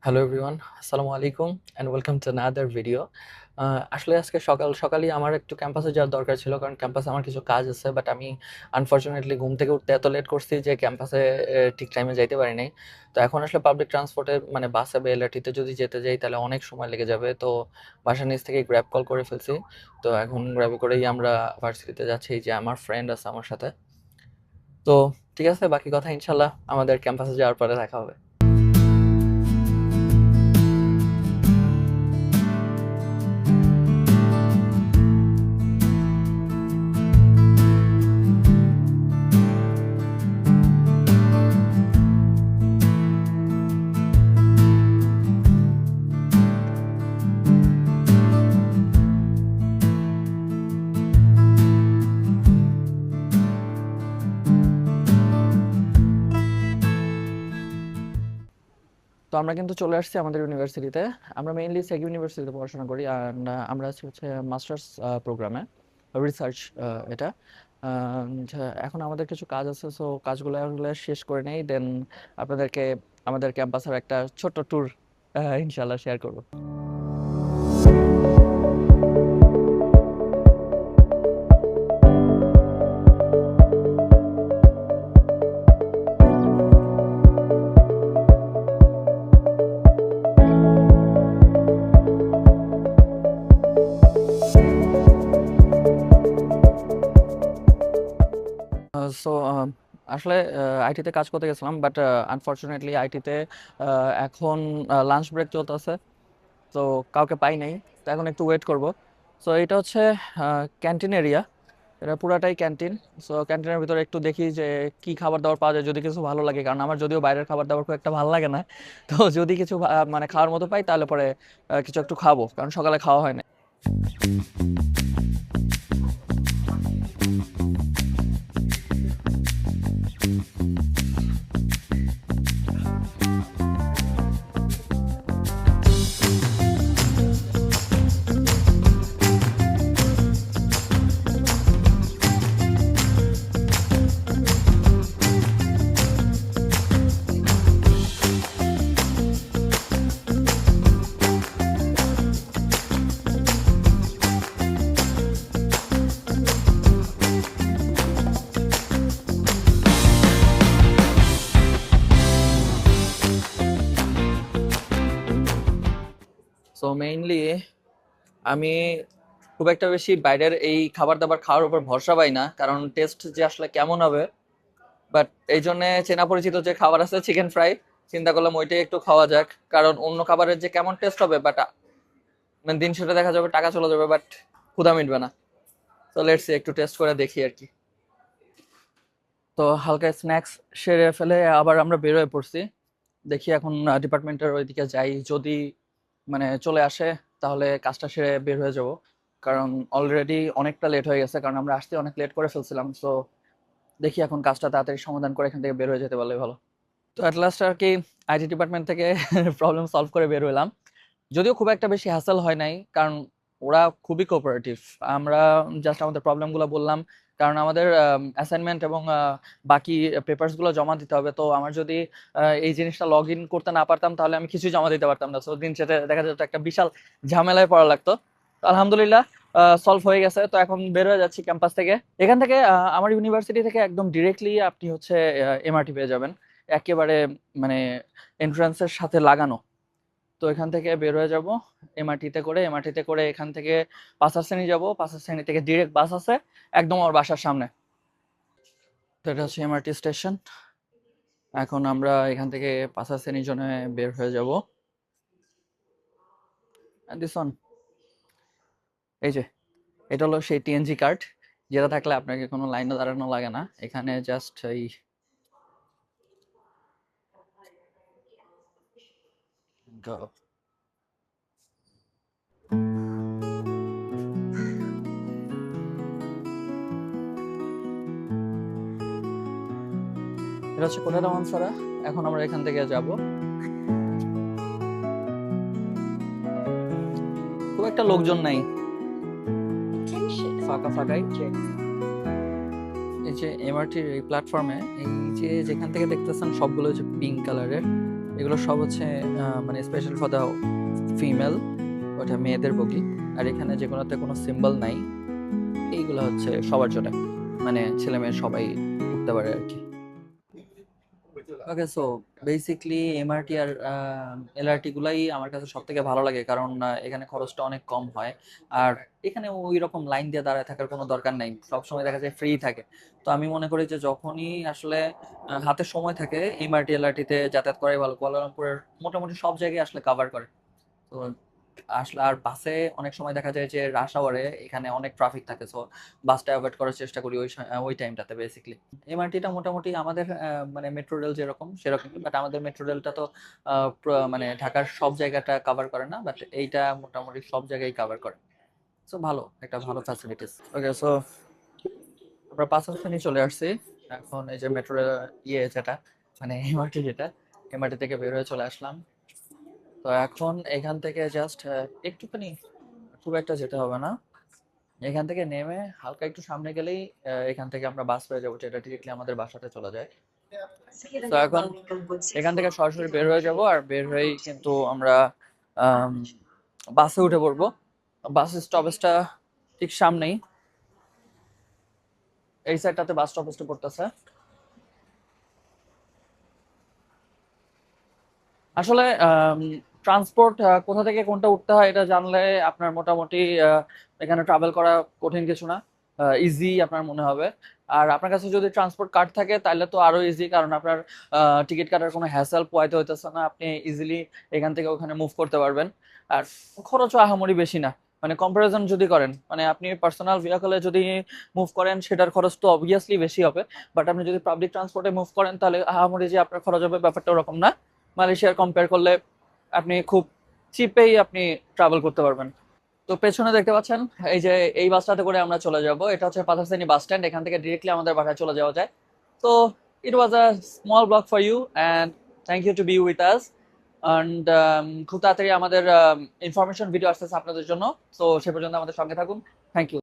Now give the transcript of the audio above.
Hello everyone, আসসালামু আলাইকুম and welcome to another video. আসলে আজকে সকালই আমার একটু ক্যাম্পাসে যাওয়ার দরকার ছিল, কারণ ক্যাম্পাসে আমার কিছু কাজ আছে। বাট আমি আনফরচুনেটলি ঘুম থেকে উঠতে এত লেট করছি যে ক্যাম্পাসে ঠিক টাইমে যাইতে পারি নাই। তো এখন আসলে পাবলিক ট্রান্সপোর্টে মানে বাসে বা এলআরটিতে যদি যেতে যাই তাহলে অনেক সময় লেগে যাবে। তো বাসার নিচ থেকে গ্র্যাব কল করে ফেলছি। তো এখন গ্র্যাবে করেই আমরা ভার্সিটিতে যাচ্ছি। এই যে আমার ফ্রেন্ড আছে আমার সাথে। তো ঠিক আছে, বাকি কথা ইনশাল্লাহ আমাদের ক্যাম্পাসে যাওয়ার পরে দেখা হবে। তো আমরা কিন্তু চলে আসছি আমাদের ইউনিভার্সিটিতে। আমরা মেইনলি সেগ ইউনিভার্সিটিতে পড়াশোনা করি, আর আমরা আছি হচ্ছে মাস্টার্স প্রোগ্রামে, রিসার্চ। এটা এখন আমাদের কিছু কাজ আছে, সো কাজগুলো আসলে শেষ করে নেই, দেন আপনাদেরকে আমাদের ক্যাম্পাসের একটা ছোট্ট ট্যুর ইনশাল্লাহ শেয়ার করব। সো আসলে আইটিতে কাজ করতে গেছিলাম, বাট আনফরচুনেটলি আইটিতে এখন লাঞ্চ ব্রেক চলতেছে, তো কাউকে পাই নাই। তো এখন একটু ওয়েট করব। সো এটা হচ্ছে ক্যান্টিন এরিয়া, এটা পুরাটাই ক্যান্টিন। সো ক্যান্টিনের ভিতরে একটু দেখি যে কি খাবার দাবার পাওয়া যায়, যদি কিছু ভালো লাগে, কারণ আমার যদিও বাইরের খাবার দাবার খুব একটা ভালো লাগে না। তো যদি কিছু মানে খাওয়ার মতো পাই তাহলে পরে কিছু একটু খাবো, কারণ সকালে খাওয়া হয় না। সো মেইনলি আমি খুব একটা বেশি বাইরের এই খাবার দাবার খাওয়ার উপর ভরসা পাই না, কারণ টেস্ট যে আসলে কেমন হবে। বাট এই জন্য চেনা পরিচিত যে খাবার আছে চিকেন ফ্রাই, চিন্তা করলাম ওইটাই একটু খাওয়া যাক, কারণ অন্য খাবারের যে কেমন টেস্ট হবে, বাট মানে দিন শেষে দেখা যাবে টাকা চলে যাবে, বাট ক্ষুধা মিটবে না। তো লেটস সি, একটু টেস্ট করে দেখি আর কি। তো হালকা স্ন্যাক্স সেরে ফেলে আবার আমরা বের হয়ে পড়ছি। দেখি এখন ডিপার্টমেন্টের ওইদিকে যাই, যদি মানে চলে আসে তাহলে কাজটা সেরে বের হয়ে যাব, কারণ অলরেডি অনেকটা লেট হয়ে গেছে, কারণ আমরা আসতে অনেক লেট করে ফেলছিলাম। সো দেখি এখন কাজটা তাড়াতাড়ি সমাধান করে এখান থেকে বের হয়ে যেতে পারলে ভালো। তো অ্যাট লাস্ট আর কি আইটি ডিপার্টমেন্ট থেকে প্রবলেম সলভ করে বের হইলাম। যদিও খুব একটা বেশি হ্যাসেল হয় নাই, কারণ ওরা খুবই কোঅপারেটিভ। আমরা জাস্ট আমাদের প্রবলেমগুলো বললাম, কারণ আমাদের অ্যাসাইনমেন্ট এবং বাকি পেপারসগুলো জমা দিতে হবে। তো আমার যদি এই জিনিসটা লগ ইন করতে না পারতাম তাহলে আমি কিছুই জমা দিতে পারতাম না। সো দিন শেষে দেখা যেত একটা বিশাল ঝামেলায় পড়া লাগতো। তো আলহামদুলিল্লাহ সলভ হয়ে গেছে। তো এখন বের হয়ে যাচ্ছি ক্যাম্পাস থেকে। এখান থেকে আমার ইউনিভার্সিটি থেকে একদম ডিরেক্টলি আপনি হচ্ছে এমআরটি পেয়ে যাবেন, একেবারে মানে এন্ট্রান্সের সাথে লাগানো। তো এখান থেকে বের হয়ে যাব এমআরটিতে করে এখান থেকে পাঁচার শ্রেণী যাব, পাঁচার শ্রেণী থেকে ডিরেক্ট বাস আছে একদম আমার বাসার সামনে। তো এটা হচ্ছে এমআরটি স্টেশন। এখন আমরা এখান থেকে পাঁচার শ্রেণীর জন্য বের হয়ে যাব। দিস ওয়ান, এই যে এটা হলো সেই টিএনজি কার্ড, যেটা থাকলে আপনাকে কোনো লাইনে দাঁড়ানো লাগে না। এখানে জাস্ট এই go. এটা হচ্ছে কোটাটা মানসারা। এখন আমরা এখান থেকে যাব। খুব একটা লোকজন নাই, ফাঁকা ফাঁকাই। এই যে এমআরটির এই প্ল্যাটফর্মে এই যে যেখান থেকে দেখতেছেন সবগুলো হচ্ছে পিঙ্ক কালারের, এগুলো সব হচ্ছে মানে স্পেশাল ফর দ্য ফিমেল, ওটা মেয়েদের বগি। আর এখানে যেগুলোতে কোনো সিম্বল নাই এইগুলো হচ্ছে সবার জন্য, মানে ছেলে মেয়ে সবাই উঠতে পারে আর কি। ওকে, সো বেসিকলি এমআরটি আর এলআরটি গুলাই আমার কাছে সব থেকে ভালো লাগে, কারণ এখানে খরচটা অনেক কম হয়। আর এখানে ওই রকম লাইন দিয়ে দাঁড়ায় থাকার কোনো দরকার নাই, সবসময় দেখা যায় ফ্রি থাকে। তো আমি মনে করি যে যখনই আসলে হাতে সময় থাকে এমআরটি এলআরটিতে যাতায়াত করাই ভালো। কুয়ালালামপুরের মোটামুটি সব জায়গায় আসলে কাভার করে। তো আসলে আর বাসে অনেক সময় দেখা যায় যে রাশ আওয়ারে এখানে অনেক ট্রাফিক থাকে, সো বাসটা অ্যাভয়েড করার চেষ্টা করি ওই টাইমটাতে বেসিকলি। এমআরটিটা মোটামুটি আমাদের মানে মেট্রো রেল যেরকম সেরকম, বাট আমাদের মেট্রো রেলটা তো মানে ঢাকার সব জায়গাটা কাভার করে না, বাট এইটা মোটামুটি সব জায়গায় কাভার করে। সো ভালো, একটা ভালো ফ্যাসিলিটিস। ওকে, সো আমরা পাঁচস্থানে চলে আসছি। এখন এই যে মেট্রো যেটা মানে এমআরটি যেটা, এমআরটি থেকে বের হয়ে চলে আসলাম। তো এখন এখান থেকে জাস্ট একটুখানি, খুব একটা যেতে হবে না, এখান থেকে নেমে হালকা একটু সামনে গেলেই এখান থেকে আমরা বাস পেয়ে যাবো, যেটা ডিরেক্টলি আমাদের বাসাতে চলে যায়। তো এখন এখান থেকে সরাসরি বের হয়ে যাব, আর বের হয়েই কিন্তু আমরা বাসে উঠে পড়বো। বাস স্টপেজটা ঠিক সামনেই, এই সাইডটাতে বাস স্টপেজটা পড়তেছে। আসলে ট্রান্সপোর্ট কোথা থেকে কোনটা উঠতে হয় এটা জানলে আপনার মোটামুটি এখানে ট্রাভেল করা কঠিন কিছু না, ইজি আপনার মনে হবে। আর আপনার কাছে যদি ট্রান্সপোর্ট কার্ড থাকে তাহলে তো আরো ইজি, কারণ আপনার টিকিট কাটার কোনো হ্যাসেল পোয়াইতে হইতেছে না, আপনি ইজিলি এখান থেকে ওখানে মুভ করতে পারবেন। আর খরচও আহামরি বেশি না, মানে কম্পারিজন যদি করেন, মানে আপনি পার্সোনাল ভেহিকলে যদি মুভ করেন সেটার খরচ তো অবভিয়াসলি বেশি হবে, বাট আপনি যদি পাবলিক ট্রান্সপোর্টে মুভ করেন তাহলে আহামরি যে আপনার খরচ হবে ব্যাপারটা ওরকম না। মালয়েশিয়ার কম্পেয়ার করলে আপনি খুব চিপেই আপনি ট্রাভেল করতে পারবেন। তো পেছনে দেখতে পাচ্ছেন এই যে এই বাসটাতে করে আমরা চলে যাব, এটা হচ্ছে পাথারসানি বাস স্ট্যান্ড, এখান থেকে ডিরেক্টলি আমাদের বাসায় চলে যাওয়া যায়। তো it was a small blog for you and thank you to be with us. And খুব তাড়াতাড়ি আমাদের ইনফরমেশন ভিডিও আসতেছে আপনাদের জন্য, তো সে পর্যন্ত আমাদের সঙ্গে থাকুন। Thank you.